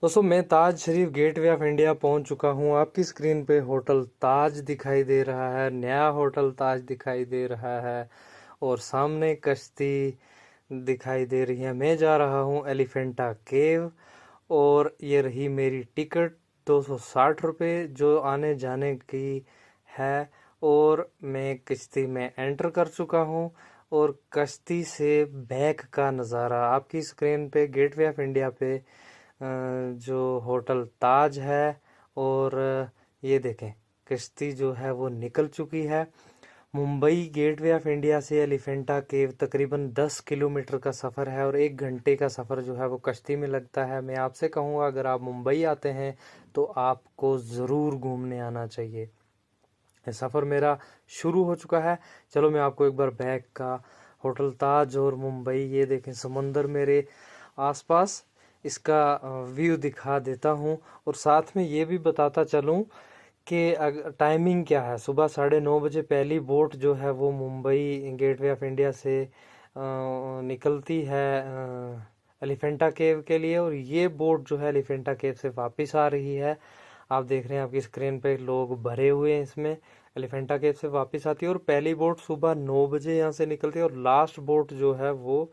दोस्तों मैं ताज शरीफ gateway of India पहुंच चुका हूं। आपकी स्क्रीन पे होटल ताज दिखाई दे रहा है, नया होटल ताज दिखाई दे रहा है और सामने कश्ती दिखाई दे रही है। मैं जा रहा हूं एलिफेंटा केव और ये रही मेरी टिकट 260 रुपये जो आने जाने की है। और मैं कश्ती में एंटर कर चुका हूं और कश्ती से बैक का नज़ारा आपकी स्क्रीन पे गेटवे ऑफ इंडिया पे जो होटल ताज है। और ये देखें कश्ती जो है वो निकल चुकी है। मुंबई गेटवे ऑफ इंडिया से एलिफेंटा केव तकरीबन 10 किलोमीटर का सफ़र है और 1 घंटे का सफ़र जो है वो कश्ती में लगता है। मैं आपसे कहूँगा अगर आप मुंबई आते हैं तो आपको ज़रूर घूमने आना चाहिए। ये सफ़र मेरा शुरू हो चुका है। चलो मैं आपको एक बार बैक का होटल ताज और मुंबई, ये देखें समंदर मेरे आसपास, इसका व्यू दिखा देता हूँ। और साथ में ये भी बताता चलूँ कि टाइमिंग क्या है। सुबह 9:30 बजे पहली बोट जो है वो मुंबई गेटवे ऑफ इंडिया से निकलती है एलिफेंटा केव के लिए और ये बोट जो है एलिफेंटा केव से वापस आ रही है। आप देख रहे हैं आपकी स्क्रीन पे लोग भरे हुए हैं इसमें। एलिफेंटा केव से वापस आती है और पहली बोट सुबह 9 बजे यहाँ से निकलती है और लास्ट बोट जो है वो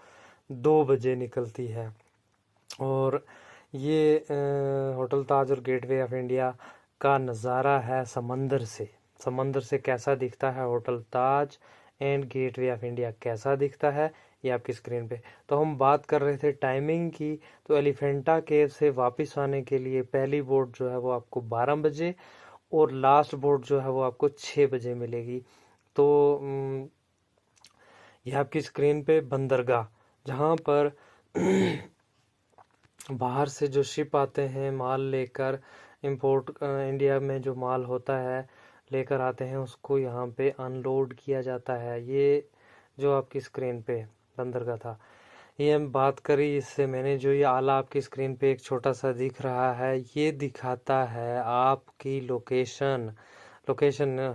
2 बजे निकलती है। और ये होटल ताज और गेटवे ऑफ इंडिया का नज़ारा है समंदर से। समंदर से कैसा दिखता है hotel Taj and gateway of India कैसा दिखता है ये आपकी स्क्रीन पे। तो हम बात कर रहे थे टाइमिंग की। तो एलिफेंटा केव से वापस आने के लिए पहली बोट जो है वो आपको 12 बजे और लास्ट बोट जो है वो आपको 6 बजे मिलेगी। तो ये आपकी स्क्रीन पे बंदरगाह, जहाँ पर बाहर से जो शिप आते हैं माल लेकर, इंपोर्ट इंडिया में जो माल होता है लेकर आते हैं उसको यहाँ पे अनलोड किया जाता है। ये जो आपकी स्क्रीन पे बंदरगाह था, ये हम बात करी इससे मैंने जो ये आला आपकी स्क्रीन पे एक छोटा सा दिख रहा है, ये दिखाता है आपकी लोकेशन।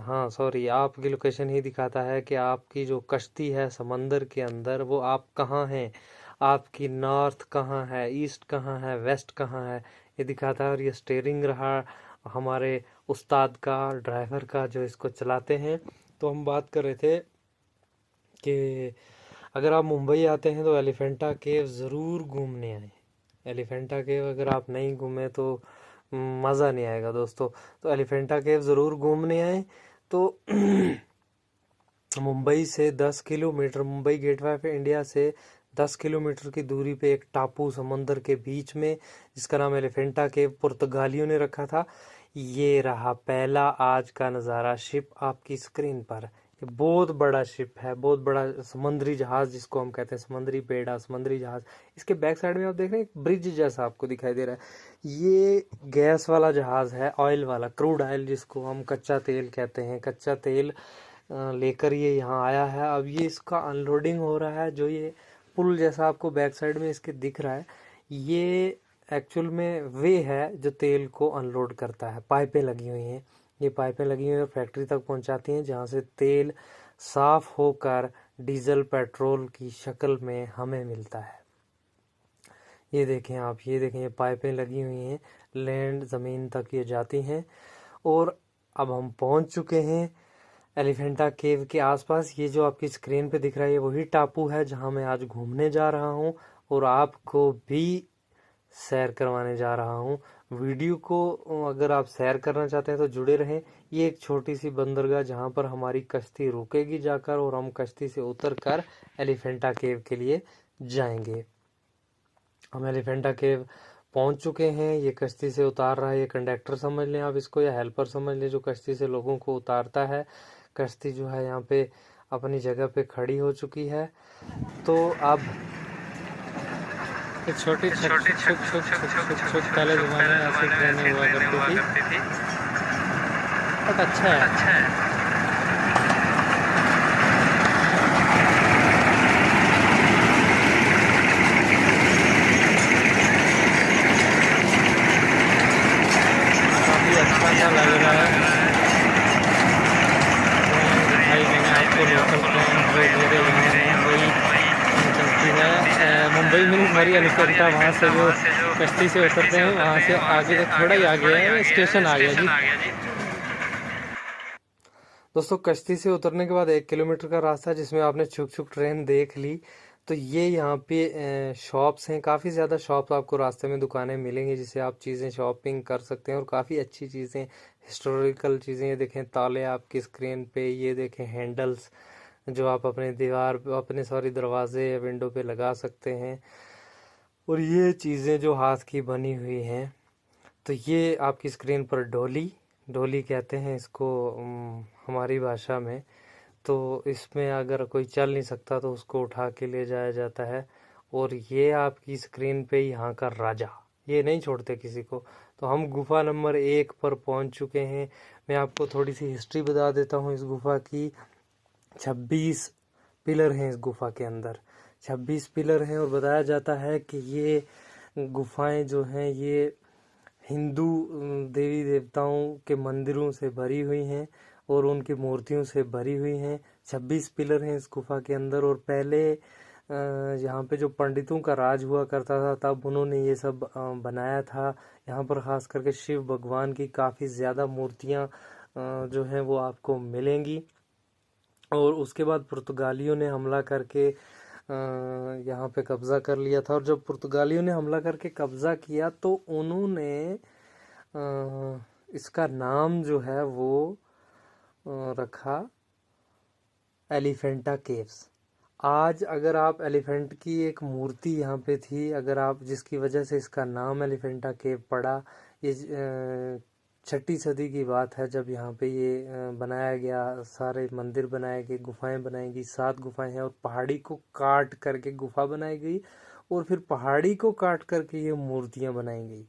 हाँ सॉरी, आपकी लोकेशन ही दिखाता है कि आपकी जो कश्ती है समंदर के अंदर वो आप कहाँ हैं, आपकी नॉर्थ कहाँ है, ईस्ट कहाँ है, वेस्ट कहाँ है, ये दिखाता है। और ये स्टीयरिंग रहा हमारे उस्ताद का, ड्राइवर का जो इसको चलाते हैं। तो हम बात कर रहे थे कि अगर आप मुंबई आते हैं तो एलिफेंटा केव ज़रूर घूमने आए। एलिफेंटा केव अगर आप नहीं घूमे तो मज़ा नहीं आएगा दोस्तों। तो एलिफेंटा केव ज़रूर घूमने आए। तो मुंबई से 10 kilometre, Mumbai gateway of India से 10 किलोमीटर की दूरी पे एक टापू समंदर के बीच में जिसका नाम एलिफेंटा केव पुर्तगालियों ने रखा था। ये रहा पहला आज का नज़ारा शिप आपकी स्क्रीन पर। ये बहुत बड़ा शिप है, बहुत बड़ा समुद्री जहाज जिसको हम कहते हैं, समुद्री बेड़ा, समुद्री जहाज। इसके बैक साइड में आप देख रहे हैं एक ब्रिज जैसा आपको दिखाई दे रहा है। ये गैस वाला जहाज है, ऑयल वाला, क्रूड ऑयल जिसको हम कच्चा तेल कहते हैं। कच्चा तेल लेकर ये यहाँ आया है। अब ये इसका अनलोडिंग हो रहा है। जो ये पुल जैसा आपको बैक साइड में इसके दिख रहा है, ये एक्चुअल में वे है जो तेल को अनलोड करता है। पाइपें लगी हुई हैं, ये पाइपें लगी हुई हैं और फैक्ट्री तक पहुंचाती हैं जहां से तेल साफ होकर डीजल पेट्रोल की शक्ल में हमें मिलता है। ये देखें आप, ये देखें ये पाइपें लगी हुई हैं, लैंड ज़मीन तक ये जाती हैं। और अब हम पहुंच चुके हैं एलिफेंटा केव के आसपास। ये जो आपकी स्क्रीन पे दिख रहा है ये वही टापू है जहां मैं आज घूमने जा रहा हूं और आपको भी सैर करवाने जा रहा हूं। वीडियो को अगर आप सैर करना चाहते हैं तो जुड़े रहें। ये एक छोटी सी बंदरगाह जहां पर हमारी कश्ती रुकेगी जाकर और हम कश्ती से उतर कर एलिफेंटा केव के लिए जाएंगे। हम एलिफेंटा केव पहुंच चुके हैं। ये कश्ती से उतार रहा है, ये कंडक्टर समझ लें आप इसको या हेल्पर समझ लें जो कश्ती से लोगों को उतारता है। कश्ती जो है यहाँ पे अपनी जगह पे खड़ी हो चुकी है। तो अब छोटी पहले ज़माने में ऐसी ट्रेनें हुआ करती थी, बट अच्छा है। काफ़ी अच्छा सा लग रहा है। दिखाई मैंने आपको लोकल ट्रेन जो मुंबई चलती है, मुंबई में सॉरी एलिफेंटा, वहाँ से जो कश्ती से उतरते हैं, वहाँ से आगे थोड़ा ही आगे है, स्टेशन आ गया जी। दोस्तों कश्ती से उतरने के बाद 1 किलोमीटर का रास्ता जिसमें आपने छुक छुक ट्रेन देख ली, तो ये यहाँ पे शॉप्स हैं, काफ़ी ज़्यादा शॉप्स आपको रास्ते में दुकानें मिलेंगी जिससे आप चीज़ें शॉपिंग कर सकते हैं, और काफ़ी अच्छी चीज़ें, हिस्टोरिकल चीज़ें। ये देखें ताले आपकी स्क्रीन पे, ये देखें हैंडल्स जो आप अपने दीवार अपने सॉरी दरवाजे या विंडो पे लगा सकते हैं, और ये चीज़ें जो हाथ की बनी हुई हैं। तो ये आपकी स्क्रीन पर डोली, डोली कहते हैं इसको हमारी भाषा में। तो इसमें अगर कोई चल नहीं सकता तो उसको उठा के ले जाया जाता है। और ये आपकी स्क्रीन पे यहाँ का राजा, ये नहीं छोड़ते किसी को। तो हम गुफा नंबर 1 पर पहुँच चुके हैं। मैं आपको थोड़ी सी हिस्ट्री बता देता हूँ इस गुफा की। 26 पिलर हैं इस गुफा के अंदर, 26 पिलर हैं, और बताया जाता है कि ये गुफाएं जो हैं ये हिंदू देवी देवताओं के मंदिरों से भरी हुई हैं और उनकी मूर्तियों से भरी हुई हैं। 26 पिलर हैं इस गुफा के अंदर। और पहले यहाँ पे जो पंडितों का राज हुआ करता था तब उन्होंने ये सब बनाया था। यहाँ पर खास करके शिव भगवान की काफ़ी ज़्यादा मूर्तियाँ जो हैं वो आपको मिलेंगी। और उसके बाद पुर्तगालियों ने हमला करके यहाँ पे कब्ज़ा कर लिया था। और जब पुर्तगालियों ने हमला करके कब्ज़ा किया तो उन्होंने इसका नाम जो है वो रखा एलिफेंटा केव्स। आज अगर आप एलिफेंट की एक मूर्ति यहाँ पे थी, अगर आप जिसकी वजह से इसका नाम एलिफेंटा केव पड़ा। ये 6ठी सदी की बात है जब यहाँ पे ये बनाया गया, सारे मंदिर बनाए गए, गुफाएं बनाई गई। 7 गुफाएं हैं और पहाड़ी को काट करके गुफा बनाई गई, और फिर पहाड़ी को काट करके ये मूर्तियां बनाई गई।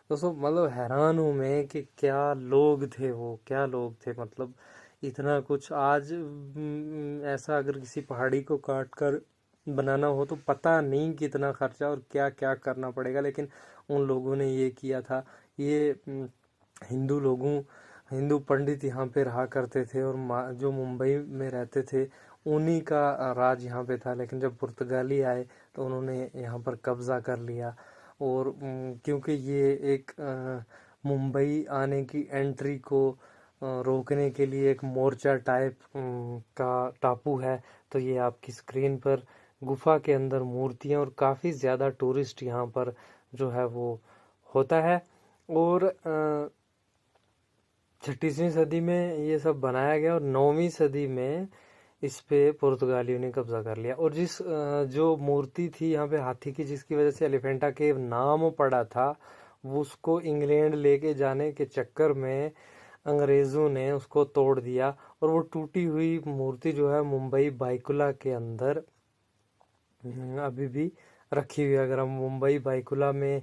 दोस्तों मतलब हैरान हूँ मैं कि क्या लोग थे वो, क्या लोग थे। मतलब इतना कुछ आज ऐसा अगर किसी पहाड़ी को काट कर बनाना हो तो पता नहीं कितना खर्चा और क्या क्या करना पड़ेगा, लेकिन उन लोगों ने ये किया था। ये हिंदू पंडित यहाँ पे रहा करते थे, और जो मुंबई में रहते थे उन्हीं का राज यहाँ पे था। लेकिन जब पुर्तगाली आए तो उन्होंने यहाँ पर कब्जा कर लिया। और क्योंकि ये एक मुंबई आने की एंट्री को रोकने के लिए एक मोर्चा टाइप का टापू है, तो ये आपकी स्क्रीन पर गुफा के अंदर मूर्तियाँ, और काफ़ी ज़्यादा टूरिस्ट यहाँ पर जो है वो होता है। और 6वीं सदी में ये सब बनाया गया, और 9वीं सदी में इस पे पुर्तगालियों ने कब्जा कर लिया। और जो मूर्ति थी यहाँ पे हाथी की, जिसकी वजह से एलिफेंटा केव नाम पड़ा था, वो उसको इंग्लैंड लेके जाने के चक्कर में अंग्रेज़ों ने उसको तोड़ दिया। और वो टूटी हुई मूर्ति जो है मुंबई बाइकुला के अंदर अभी भी रखी हुई है। अगर हम मुंबई बाइकुला में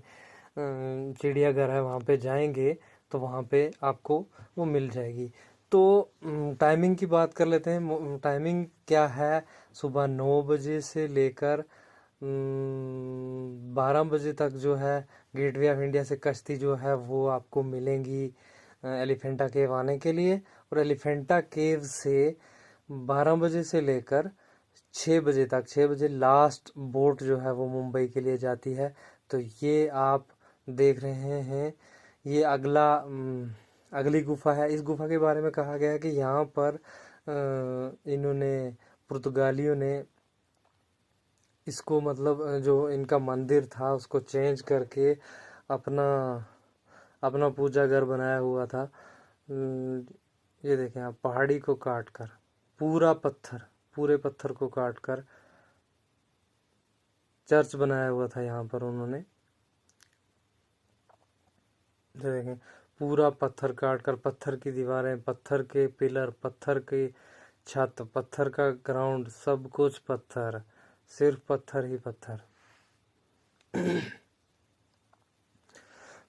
चिड़ियाघर है वहाँ पे जाएंगे तो वहाँ पे आपको वो मिल जाएगी। तो टाइमिंग की बात कर लेते हैं। टाइमिंग क्या है, सुबह 9 बजे से लेकर 12 बजे तक जो है गेटवे ऑफ इंडिया से कश्ती जो है वो आपको मिलेंगी एलिफेंटा केव आने के लिए। और एलिफेंटा केव से 12 बजे से लेकर 6 बजे तक, 6 बजे लास्ट बोट जो है वो मुंबई के लिए जाती है। तो ये आप देख रहे हैं, ये अगली गुफा है। इस गुफा के बारे में कहा गया है कि यहाँ पर इन्होंने पुर्तगालियों ने इसको मतलब जो इनका मंदिर था उसको चेंज करके अपना अपना पूजा घर बनाया हुआ था। ये देखें आप, पहाड़ी को काट कर पूरे पत्थर को काट कर चर्च बनाया हुआ था यहाँ पर उन्होंने। देखें पूरा पत्थर काट कर, पत्थर की दीवारें, पत्थर के पिलर, पत्थर की छत, पत्थर का ग्राउंड, सब कुछ पत्थर, सिर्फ पत्थर ही पत्थर।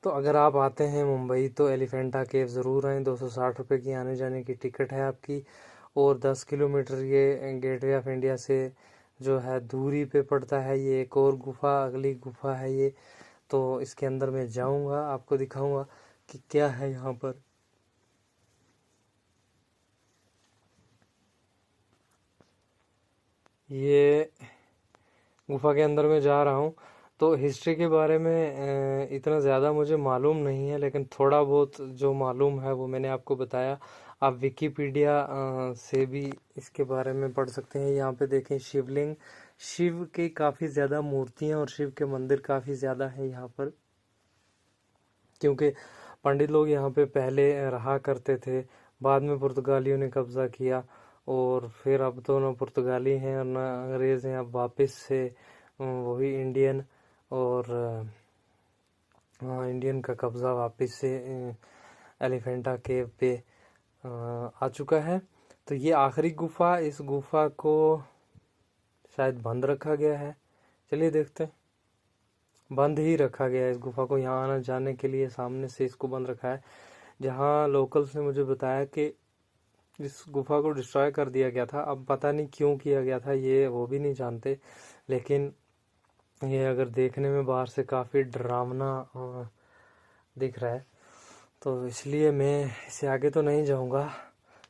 तो अगर आप आते हैं मुंबई तो एलिफेंटा केव ज़रूर आएँ। 260 रुपये की आने जाने की टिकट है आपकी, और 10 किलोमीटर ये गेटवे ऑफ इंडिया से जो है दूरी पे पड़ता है। ये एक और गुफा, अगली गुफा है ये। तो इसके अंदर मैं जाऊंगा, आपको दिखाऊंगा कि क्या है यहाँ पर। ये गुफा के अंदर मैं जा रहा हूँ। तो हिस्ट्री के बारे में इतना ज़्यादा मुझे मालूम नहीं है, लेकिन थोड़ा बहुत जो मालूम है वो मैंने आपको बताया। आप विकिपीडिया से भी इसके बारे में पढ़ सकते हैं। यहाँ पे देखें शिवलिंग, शिव की काफ़ी ज़्यादा मूर्तियाँ और शिव के मंदिर काफ़ी ज़्यादा हैं यहाँ पर, क्योंकि पंडित लोग यहाँ पे पहले रहा करते थे। बाद में पुर्तगालियों ने कब्ज़ा किया, और फिर अब तो ना पुर्तगाली हैं और ना अंग्रेज़ हैं, अब वापस से वही इंडियन और इंडियन का कब्ज़ा वापस से एलिफेंटा केव पे आ चुका है। तो ये आखिरी गुफा, इस गुफा को शायद बंद रखा गया है। चलिए देखते हैं। बंद ही रखा गया है इस गुफा को, यहाँ आना जाने के लिए सामने से इसको बंद रखा है। जहाँ लोकल्स ने मुझे बताया कि इस गुफा को डिस्ट्रॉय कर दिया गया था। अब पता नहीं क्यों किया गया था, ये वो भी नहीं जानते, लेकिन ये अगर देखने में बाहर से काफ़ी डरावना दिख रहा है, तो इसलिए मैं इससे आगे तो नहीं जाऊंगा।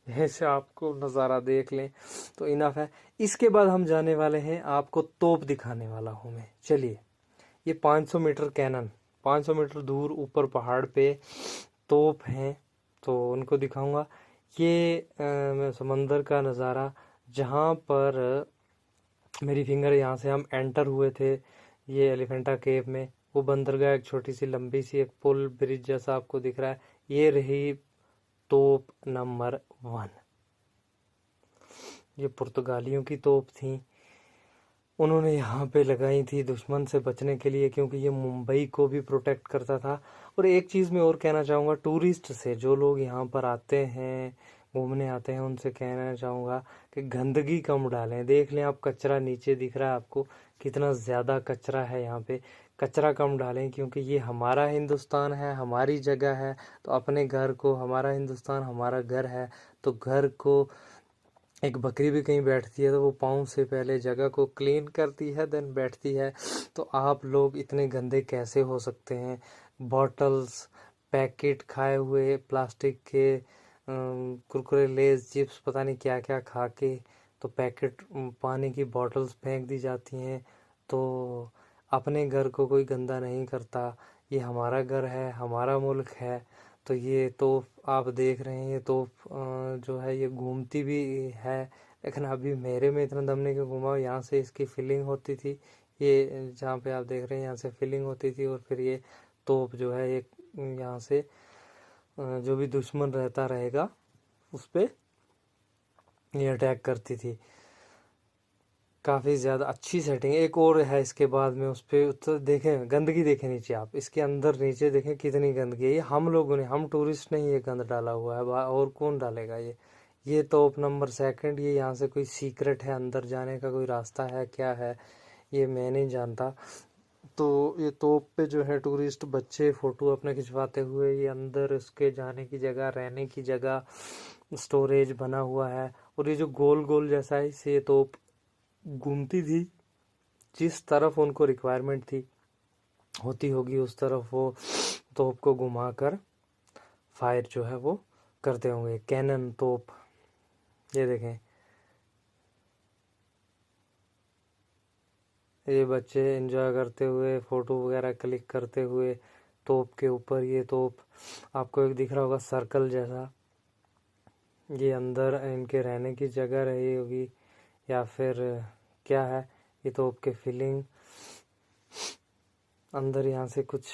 ऐसे आपको नज़ारा देख लें तो इनफ है। इसके बाद हम जाने वाले हैं, आपको तोप दिखाने वाला हूँ मैं। चलिए, ये 500 मीटर कैनन, 500 मीटर दूर ऊपर पहाड़ पे तोप हैं, तो उनको दिखाऊंगा। ये समंदर का नज़ारा, जहाँ पर मेरी फिंगर, यहाँ से हम एंटर हुए थे ये एलिफेंटा केव में। वो बंदरगाह एक छोटी सी लंबी सी एक पुल ब्रिज जैसा आपको दिख रहा है। ये रही तोप नंबर 1। ये पुर्तगालियों की तोप थी, उन्होंने यहाँ पे लगाई थी दुश्मन से बचने के लिए, क्योंकि ये मुंबई को भी प्रोटेक्ट करता था। और एक चीज़ मैं और कहना चाहूँगा, टूरिस्ट से, जो लोग यहाँ पर आते हैं, घूमने आते हैं, उनसे कहना चाहूँगा कि गंदगी कम डालें। देख लें आप, कचरा नीचे दिख रहा है आपको, कितना ज़्यादा कचरा है यहाँ पे। कचरा कम डालें, क्योंकि ये हमारा हिंदुस्तान है, हमारी जगह है। तो अपने घर को, हमारा हिंदुस्तान हमारा घर है, तो घर को, एक बकरी भी कहीं बैठती है तो वो पाँव से पहले जगह को क्लीन करती है, देन बैठती है। तो आप लोग इतने गंदे कैसे हो सकते हैं? बॉटल्स, पैकेट खाए हुए प्लास्टिक के, कुरकुरे, लेज, चिप्स, पता नहीं क्या क्या खा के, तो पैकेट, पानी की बॉटल्स फेंक दी जाती हैं। तो अपने घर को कोई गंदा नहीं करता। ये हमारा घर है, हमारा मुल्क है। तो ये तोप आप देख रहे हैं, ये तोप जो है ये घूमती भी है, लेकिन अभी मेरे में इतना दम नहीं कि घुमाओ। यहाँ से इसकी फिलिंग होती थी, ये जहाँ पे आप देख रहे हैं यहाँ से फिलिंग होती थी, और फिर ये तोप जो है एक यहाँ से जो भी दुश्मन रहता रहेगा उस पर ये अटैक करती थी। काफ़ी ज़्यादा अच्छी सेटिंग। एक और है इसके बाद में, उस पर तो देखें, गंदगी देखें नीचे आप, इसके अंदर नीचे देखें कितनी गंदगी है। ये हम लोगों ने, हम टूरिस्ट ने ये गंद डाला हुआ है, और कौन डालेगा ये तोप नंबर 2। ये यहाँ से कोई सीक्रेट है, अंदर जाने का कोई रास्ता है, क्या है ये मैं नहीं जानता। तो ये तोप पे जो है टूरिस्ट बच्चे फ़ोटो अपने खिंचवाते हुए, ये अंदर उसके जाने की जगह, रहने की जगह, स्टोरेज बना हुआ है। और ये जो गोल गोल जैसा है, इसे ये तोप घूमती थी, जिस तरफ उनको रिक्वायरमेंट थी होती होगी उस तरफ वो तोप को घुमाकर फायर जो है वो करते होंगे। कैनन तोप, ये देखें, ये बच्चे एंजॉय करते हुए, फ़ोटो वगैरह क्लिक करते हुए तोप के ऊपर। ये तोप आपको एक दिख रहा होगा सर्कल जैसा, ये अंदर इनके रहने की जगह रही होगी या फिर क्या है। ये तोप के फिलिंग अंदर यहाँ से कुछ।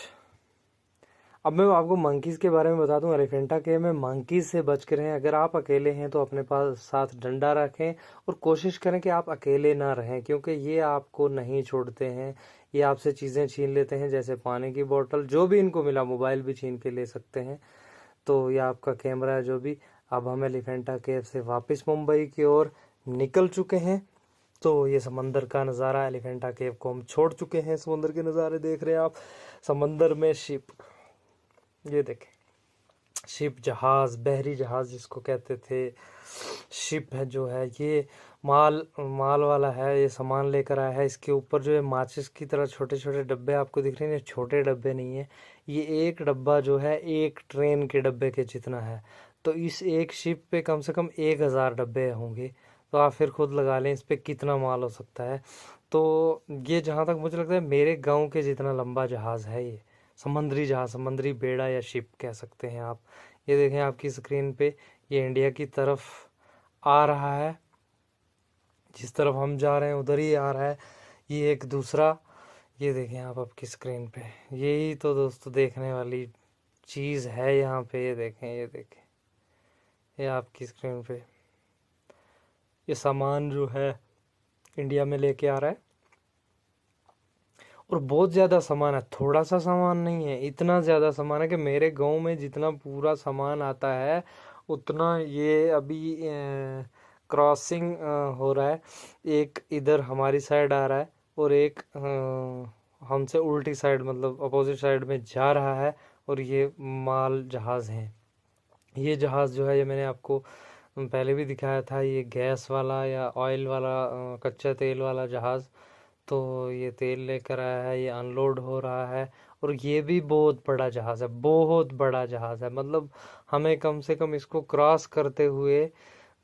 अब मैं आपको मंकीज़ के बारे में बता दूं। एलिफेंटा केव में मंकीज़ से बच के रहें। अगर आप अकेले हैं तो अपने पास साथ डंडा रखें, और कोशिश करें कि आप अकेले ना रहें, क्योंकि ये आपको नहीं छोड़ते हैं। ये आपसे चीज़ें छीन लेते हैं, जैसे पानी की बोतल, जो भी इनको मिला, मोबाइल भी छीन के ले सकते हैं। तो ये आपका कैमरा जो भी। अब हम एलिफेंटा केव से वापस मुंबई की ओर निकल चुके हैं। तो ये समंदर का नज़ारा, एलिफेंटा केव को हम छोड़ चुके हैं। समुंदर के नज़ारे देख रहे हैं आप, समंदर में शिप, ये देखें, शिप, जहाज़, बहरी जहाज़ जिसको कहते थे, शिप है जो है ये माल वाला है, ये सामान लेकर आया है। इसके ऊपर जो है माचिस की तरह छोटे छोटे डब्बे आपको दिख रहे हैं, ये छोटे डब्बे नहीं है। ये एक डब्बा जो है एक ट्रेन के डब्बे के जितना है। तो इस एक शिप पे कम से कम 1000 डब्बे होंगे। तो आप फिर खुद लगा लें इस पे कितना माल हो सकता है। तो ये जहाँ तक मुझे लगता है मेरे गांव के जितना लंबा जहाज़ है ये, समुद्री जहाज़, समुद्री बेड़ा या शिप कह सकते हैं आप। ये देखें आपकी स्क्रीन पे, ये इंडिया की तरफ आ रहा है, जिस तरफ हम जा रहे हैं उधर ही आ रहा है। ये एक दूसरा, ये देखें आप आपकी स्क्रीन पे, यही तो दोस्तों देखने वाली चीज़ है यहाँ पे। ये देखें, ये देखें, ये आपकी स्क्रीन पे ये सामान जो है इंडिया में लेके आ रहा है, और बहुत ज़्यादा सामान है, थोड़ा सा सामान नहीं है, इतना ज़्यादा सामान है कि मेरे गांव में जितना पूरा सामान आता है उतना ये अभी क्रॉसिंग हो रहा है। एक इधर हमारी साइड आ रहा है और एक हमसे उल्टी साइड, मतलब अपोजिट साइड में जा रहा है, और ये माल जहाज़ हैं। ये जहाज़ जो है, ये मैंने आपको पहले भी दिखाया था, ये गैस वाला या ऑयल वाला, कच्चा तेल वाला जहाज़। तो ये तेल लेकर आया है, ये अनलोड हो रहा है, और ये भी बहुत बड़ा जहाज़ है, बहुत बड़ा जहाज़ है। मतलब हमें कम से कम इसको क्रॉस करते हुए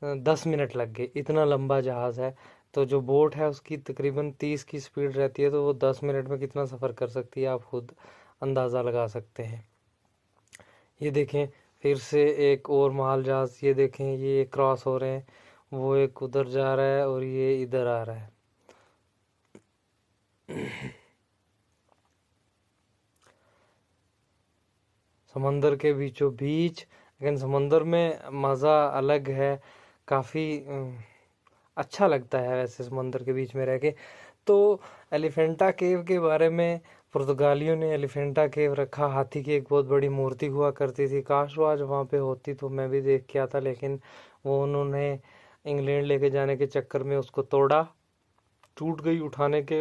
10 मिनट लग गए, इतना लंबा जहाज़ है। तो जो बोट है उसकी तकरीबन 30 की स्पीड रहती है, तो वो 10 मिनट में कितना सफ़र कर सकती है आप खुद अंदाज़ा लगा सकते हैं। ये देखें फिर से एक और माल जहाज़, ये देखें ये क्रॉस हो रहे हैं, वो एक उधर जा रहा है और ये इधर आ रहा है। समंदर के बीचों बीच, लेकिन समंदर में मज़ा अलग है, काफ़ी अच्छा लगता है वैसे समंदर के बीच में रह के। तो एलिफेंटा केव के बारे में, पुर्तगालियों ने एलिफेंटा केव रखा, हाथी की एक बहुत बड़ी मूर्ति हुआ करती थी, काश वो आज वहाँ पे होती तो मैं भी देख के आता, लेकिन वो उन्होंने इंग्लैंड लेके जाने के चक्कर में उसको तोड़ा, टूट गई, उठाने के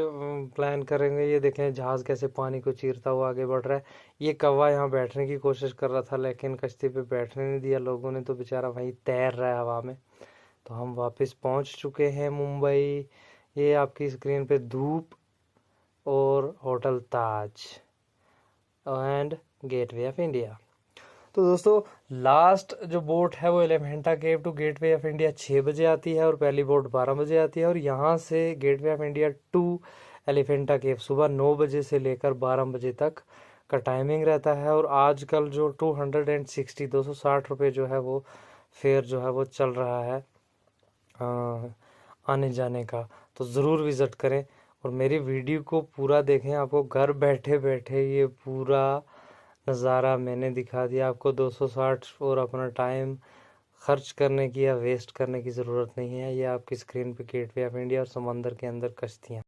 प्लान करेंगे। ये देखें जहाज़ कैसे पानी को चीरता हुआ आगे बढ़ रहा है। ये कौवा यहाँ बैठने की कोशिश कर रहा था, लेकिन कश्ती पे बैठने नहीं दिया लोगों ने, तो बेचारा वहीं तैर रहा है हवा में। तो हम वापस पहुँच चुके हैं मुंबई। ये आपकी स्क्रीन पे धूप और hotel Taj and gateway of India. तो दोस्तों लास्ट जो बोट है वो एलिफेंटा केव टू गेटवे ऑफ इंडिया 6 बजे आती है, और पहली बोट 12 बजे आती है, और यहाँ से gateway of India to Elephanta cave सुबह 9 बजे से लेकर 12 बजे तक का टाइमिंग रहता है। और आजकल जो 260 रुपये जो है वो फेयर जो है वो चल रहा है आने जाने का। तो ज़रूर विज़िट करें और मेरी वीडियो को पूरा देखें, आपको घर बैठे बैठे ये पूरा नज़ारा मैंने दिखा दिया आपको 260, और अपना टाइम खर्च करने की या वेस्ट करने की ज़रूरत नहीं है। ये आपकी स्क्रीन पे गेटवे ऑफ इंडिया और समंदर के अंदर कश्तियाँ।